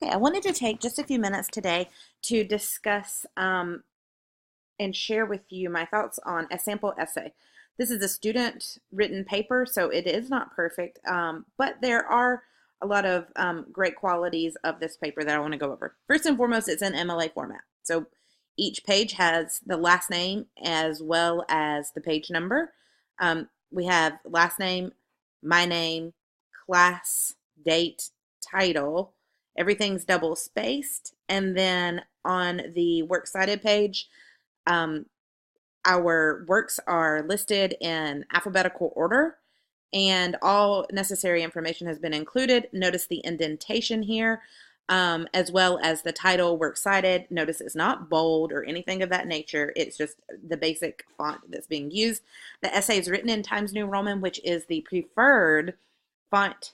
Okay, I wanted to take just a few minutes today to discuss and share with you my thoughts on a sample essay. This is a student written paper, so it is not perfect, but there are a lot of great qualities of this paper that I want to go over. First and foremost, it's in MLA format. So each page has the last name as well as the page number. We have last name, my name, class, date, title. Everything's double spaced. And then on the works cited page, um, our works are listed in alphabetical order and all necessary information has been included. Notice the indentation here, as well as the title, works cited. Notice it's not bold or anything of that nature. It's just the basic font that's being used. The essay is written in Times New Roman, which is the preferred font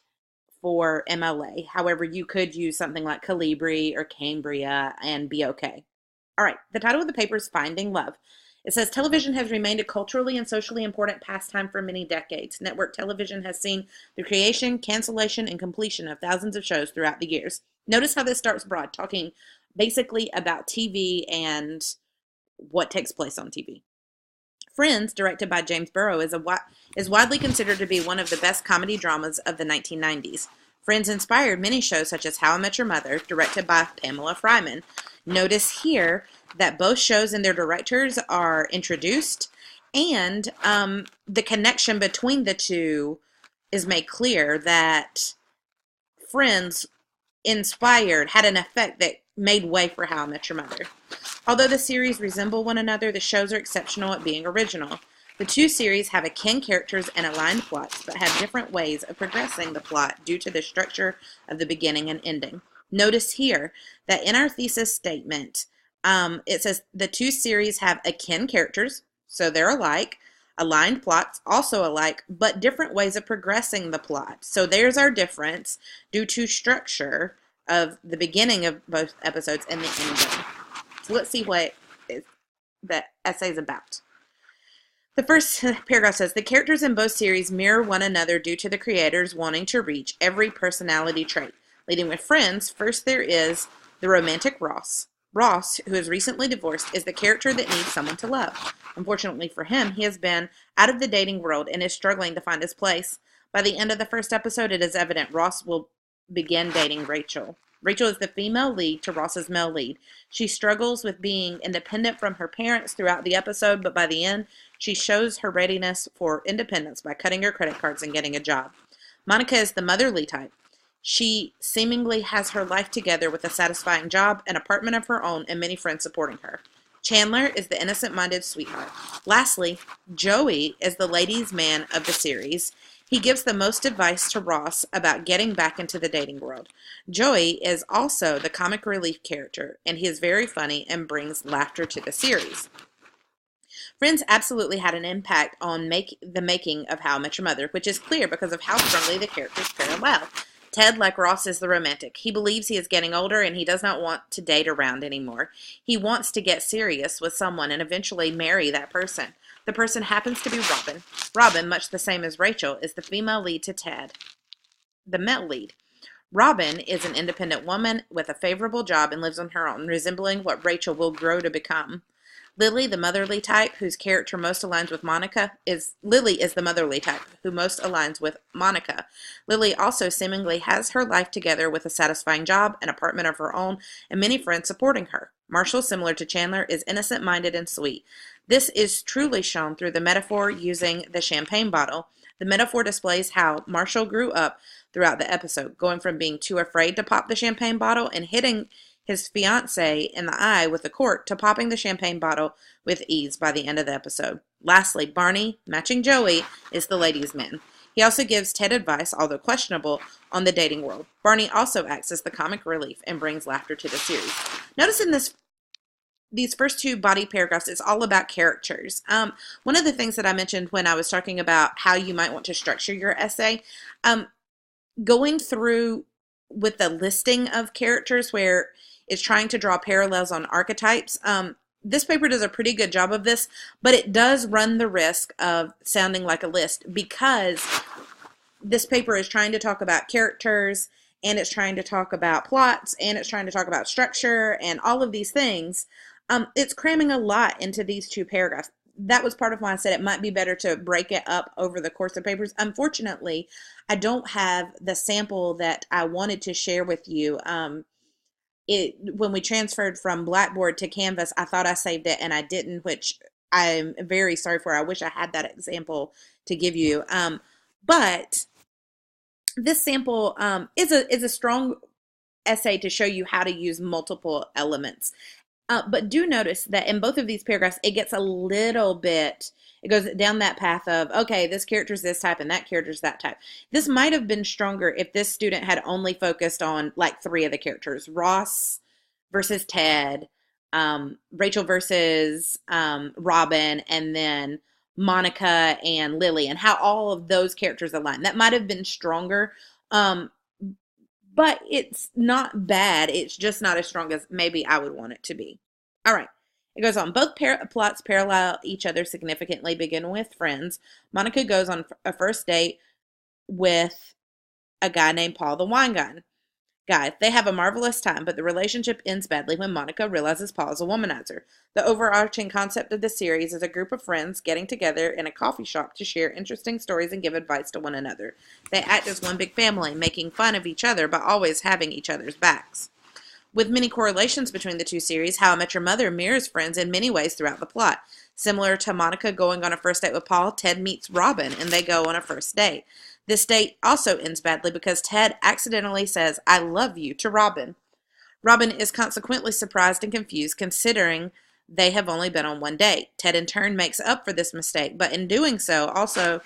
for MLA. However, you could use something like Calibri or Cambria and be okay. All right, the title of the paper is Finding Love. It says television has remained a culturally and socially important pastime for many decades. Network television has seen the creation, cancellation, and completion of thousands of shows throughout the years. Notice how this starts broad, talking basically about TV and what takes place on TV. Friends, directed by James Burrow, is widely considered to be one of the best comedy dramas of the 1990s. Friends inspired many shows such as How I Met Your Mother, directed by Pamela Fryman. Notice here that both shows and their directors are introduced, and the connection between the two is made clear that Friends had an effect that made way for How I Met Your Mother. Although the series resemble one another, the shows are exceptional at being original. The two series have akin characters and aligned plots, but have different ways of progressing the plot due to the structure of the beginning and ending. Notice here that in our thesis statement, it says the two series have akin characters, so they're alike, aligned plots, also alike, but different ways of progressing the plot. So there's our difference due to structure of the beginning of both episodes and the ending. So let's see what the essay is about. The first paragraph says, the characters in both series mirror one another due to the creators wanting to reach every personality trait. Leading with Friends, first there is the romantic Ross. Ross, who is recently divorced, is the character that needs someone to love. Unfortunately for him, he has been out of the dating world and is struggling to find his place. By the end of the first episode, it is evident Ross will begin dating Rachel. Rachel is the female lead to Ross's male lead. She struggles with being independent from her parents throughout the episode, but by the end, she shows her readiness for independence by cutting her credit cards and getting a job. Monica is the motherly type. She seemingly has her life together with a satisfying job, an apartment of her own, and many friends supporting her. Chandler is the innocent-minded sweetheart. Lastly, Joey is the ladies' man of the series. He gives the most advice to Ross about getting back into the dating world. Joey is also the comic relief character, and he is very funny and brings laughter to the series. Friends absolutely had an impact on the making of How I Met Your Mother, which is clear because of how strongly the characters parallel. Ted, like Ross, is the romantic. He believes he is getting older and he does not want to date around anymore. He wants to get serious with someone and eventually marry that person. The person happens to be Robin. Robin, much the same as Rachel, is the female lead to Ted, the male lead. Robin is an independent woman with a favorable job and lives on her own, resembling what Rachel will grow to become. Lily, the motherly type, whose character most aligns with Monica, Lily is the motherly type, who most aligns with Monica. Lily also seemingly has her life together with a satisfying job, an apartment of her own, and many friends supporting her. Marshall, similar to Chandler, is innocent-minded and sweet. This is truly shown through the metaphor using the champagne bottle. The metaphor displays how Marshall grew up throughout the episode, going from being too afraid to pop the champagne bottle and hitting his fiancée in the eye with a cork to popping the champagne bottle with ease by the end of the episode. Lastly, Barney, matching Joey, is the ladies' man. He also gives Ted advice, although questionable, on the dating world. Barney also acts as the comic relief and brings laughter to the series. Notice in these first two body paragraphs, it's all about characters. One of the things that I mentioned when I was talking about how you might want to structure your essay, going through with the listing of characters where it's trying to draw parallels on archetypes. This paper does a pretty good job of this, but it does run the risk of sounding like a list because this paper is trying to talk about characters and it's trying to talk about plots, and it's trying to talk about structure and all of these things. It's cramming a lot into these two paragraphs. That was part of why I said it might be better to break it up over the course of papers. Unfortunately, I don't have the sample that I wanted to share with you. When we transferred from Blackboard to Canvas, I thought I saved it and I didn't, which I'm very sorry for. I wish I had that example to give you. But this sample is a strong essay to show you how to use multiple elements. But do notice that in both of these paragraphs, it gets a little bit, it goes down that path of, okay, this character's this type and that character's that type. This might have been stronger if this student had only focused on like three of the characters: Ross versus Ted, Rachel versus Robin, and then Monica and Lily, and how all of those characters align. That might have been stronger. But it's not bad. It's just not as strong as maybe I would want it to be. All right. It goes on. Both plots parallel each other significantly. Begin with friends. Monica goes on a first date with a guy named Paul the wine guy. They have a marvelous time, but the relationship ends badly when Monica realizes Paul is a womanizer. The overarching concept of the series is a group of friends getting together in a coffee shop to share interesting stories and give advice to one another. They act as one big family, making fun of each other, but always having each other's backs. With many correlations between the two series, How I Met Your Mother mirrors Friends in many ways throughout the plot. Similar to Monica going on a first date with Paul, Ted meets Robin, and they go on a first date. This date also ends badly because Ted accidentally says, "I love you," to Robin. Robin is consequently surprised and confused, considering they have only been on one date. Ted in turn makes up for this mistake, but in doing so also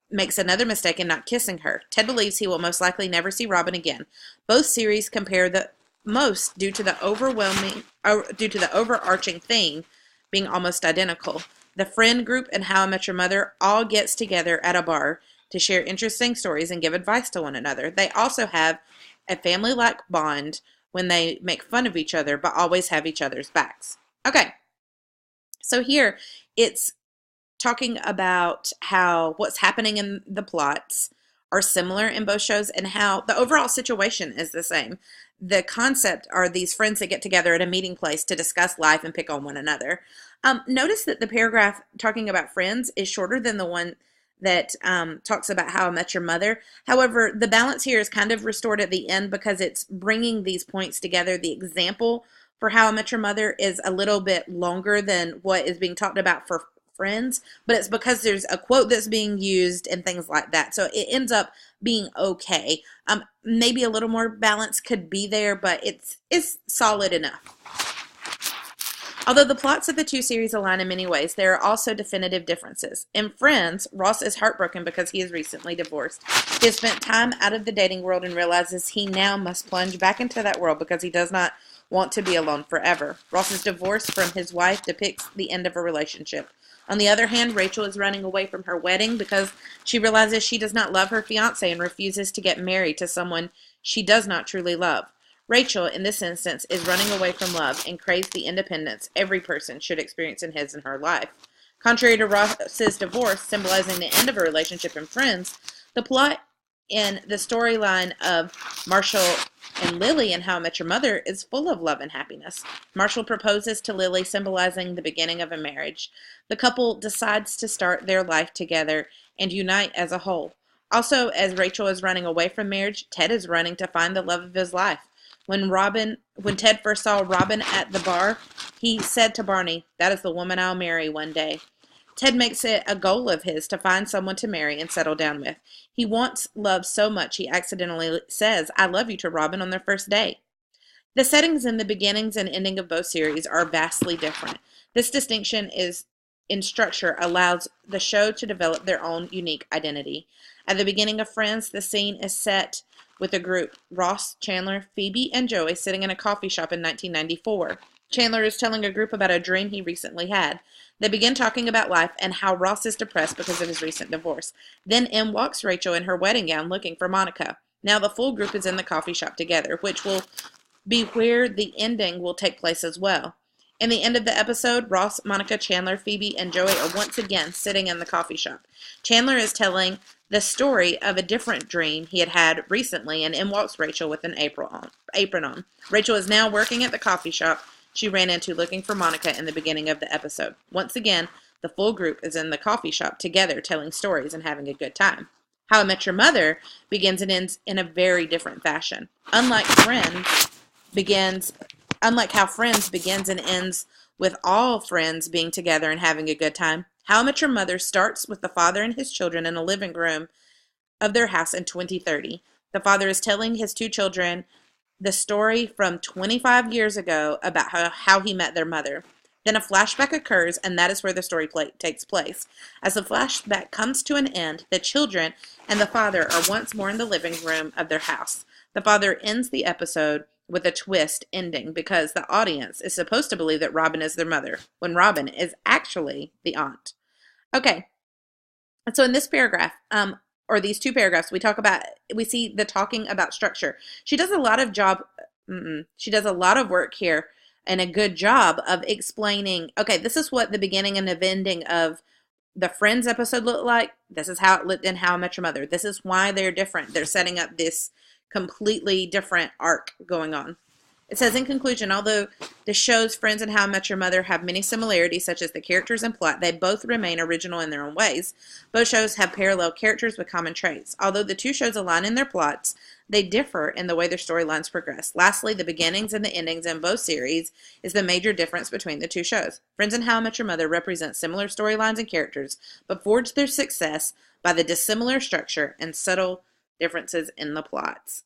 makes another mistake in not kissing her. Ted believes he will most likely never see Robin again. Both series compare the most due to the overarching theme being almost identical. The friend group in How I Met Your Mother all gets together at a bar to share interesting stories and give advice to one another. They also have a family-like bond when they make fun of each other, but always have each other's backs. Okay, so here it's talking about how what's happening in the plots are similar in both shows and how the overall situation is the same. The concept are these friends that get together at a meeting place to discuss life and pick on one another. Notice that the paragraph talking about friends is shorter than the one that talks about How I Met Your Mother. However, the balance here is kind of restored at the end because it's bringing these points together. The example for How I Met Your Mother is a little bit longer than what is being talked about for Friends, but it's because there's a quote that's being used and things like that. So it ends up being okay. Maybe a little more balance could be there, but it's solid enough. Although the plots of the two series align in many ways, there are also definitive differences. In Friends, Ross is heartbroken because he is recently divorced. He has spent time out of the dating world and realizes he now must plunge back into that world because he does not want to be alone forever. Ross's divorce from his wife depicts the end of a relationship. On the other hand, Rachel is running away from her wedding because she realizes she does not love her fiancé and refuses to get married to someone she does not truly love. Rachel, in this instance, is running away from love and craves the independence every person should experience in his and her life. Contrary to Ross's divorce, symbolizing the end of a relationship in Friends, the plot in the storyline of Marshall and Lily in How I Met Your Mother is full of love and happiness. Marshall proposes to Lily, symbolizing the beginning of a marriage. The couple decides to start their life together and unite as a whole. Also, as Rachel is running away from marriage, Ted is running to find the love of his life. When Ted first saw Robin at the bar, he said to Barney, "That is the woman I'll marry one day." Ted makes it a goal of his to find someone to marry and settle down with. He wants love so much he accidentally says, "I love you" to Robin on their first date. The settings in the beginnings and ending of both series are vastly different. This distinction in structure allows the show to develop their own unique identity. At the beginning of Friends, the scene is set with a group, Ross, Chandler, Phoebe, and Joey, sitting in a coffee shop in 1994. Chandler is telling a group about a dream he recently had. They begin talking about life and how Ross is depressed because of his recent divorce. Then in walks Rachel in her wedding gown looking for Monica. Now the full group is in the coffee shop together, which will be where the ending will take place as well. In the end of the episode, Ross, Monica, Chandler, Phoebe, and Joey are once again sitting in the coffee shop. Chandler is telling the story of a different dream he had had recently, and in walks Rachel with an apron on. Rachel is now working at the coffee shop she ran into looking for Monica in the beginning of the episode. Once again, the full group is in the coffee shop together telling stories and having a good time. How I Met Your Mother begins and ends in a very different fashion. Begins Unlike how Friends begins and ends with all friends being together and having a good time, How I Met Your Mother starts with the father and his children in a living room of their house in 2030. The father is telling his two children the story from 25 years ago about how he met their mother. Then a flashback occurs, and that is where the story takes place. As the flashback comes to an end, the children and the father are once more in the living room of their house. The father ends the episode with a twist ending because the audience is supposed to believe that Robin is their mother, when Robin is actually the aunt. Okay, so in this paragraph, or these two paragraphs, we see the talking about structure. She does a lot of work here and a good job of explaining, okay, this is what the beginning and the ending of the Friends episode looked like. This is how it looked in How I Met Your Mother. This is why they're different. They're setting up this completely different arc going on. It says, in conclusion, although the shows Friends and How I Met Your Mother have many similarities, such as the characters and plot, they both remain original in their own ways. Both shows have parallel characters with common traits. Although the two shows align in their plots, they differ in the way their storylines progress. Lastly, the beginnings and the endings in both series is the major difference between the two shows. Friends and How I Met Your Mother represent similar storylines and characters, but forge their success by the dissimilar structure and subtle differences in the plots.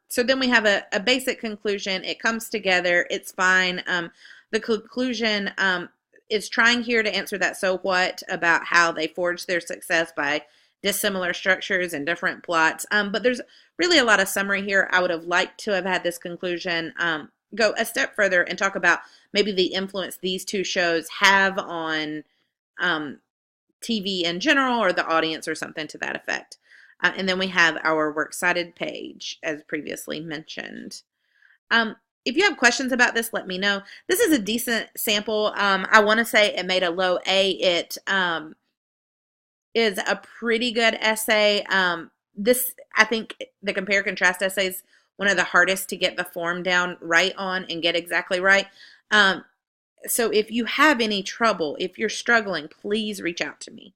So then we have a basic conclusion. It comes together. It's fine. The conclusion is trying here to answer that so what about how they forged their success by dissimilar structures and different plots. But there's really a lot of summary here. I would have liked to have had this conclusion go a step further and talk about maybe the influence these two shows have on TV in general or the audience or something to that effect. And then we have our Works Cited page, as previously mentioned. If you have questions about this, let me know. This is a decent sample. I want to say it made a low A. It is a pretty good essay. I think the compare contrast essay is one of the hardest to get the form down right on and get exactly right. So if you have any trouble, if you're struggling, please reach out to me.